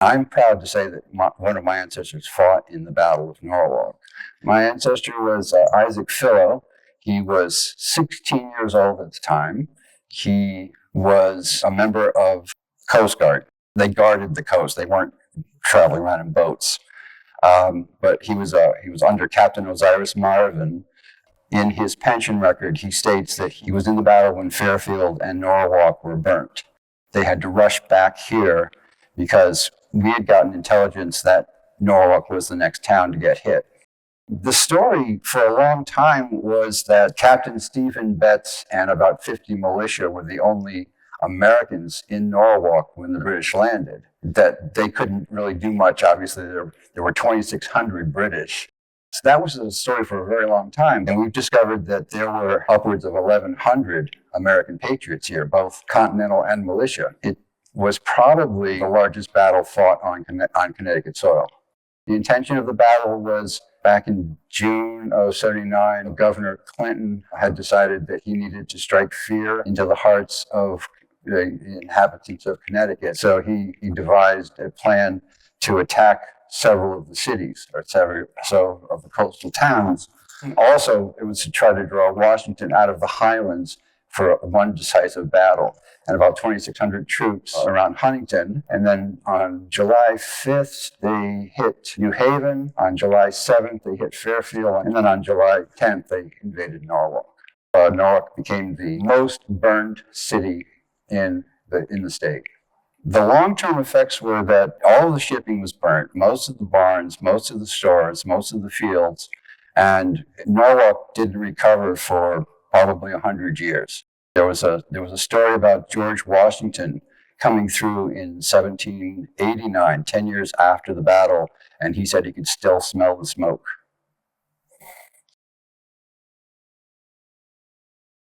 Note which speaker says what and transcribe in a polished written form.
Speaker 1: I'm proud to say that one of my ancestors fought in the Battle of Norwalk. My ancestor was Isaac Philo. He was 16 years old at the time. He was a member of Coast Guard. They guarded the coast. They weren't traveling around in boats. But he was under Captain Osiris Marvin. In his pension record, he states that he was in the battle when Fairfield and Norwalk were burnt. They had to rush back here because we had gotten intelligence that Norwalk was the next town to get hit. The story for a long time was that Captain Stephen Betts and about 50 militia were the only Americans in Norwalk when the British landed, that they couldn't really do much. Obviously, there were 2,600 British. So that was the story for a very long time. And we've discovered that there were upwards of 1,100 American patriots here, both continental and militia. It was probably the largest battle fought on Connecticut soil. The intention of the battle was back in June of '79, Governor Clinton had decided that he needed to strike fear into the hearts of the inhabitants of Connecticut. So he devised a plan to attack several of the cities, or so of the coastal towns. Also, it was to try to draw Washington out of the highlands for one decisive battle, and about 2,600 troops around Huntington. And then on July 5th, they hit New Haven. On July 7th, they hit Fairfield. And then on July 10th, they invaded Norwalk. Norwalk became the most burned city in the state. The long-term effects were that all of the shipping was burnt, most of the barns, most of the stores, most of the fields, and Norwalk didn't recover for probably 100 years. There was a story about George Washington coming through in 1789, 10 years after the battle, and he said he could still smell the smoke.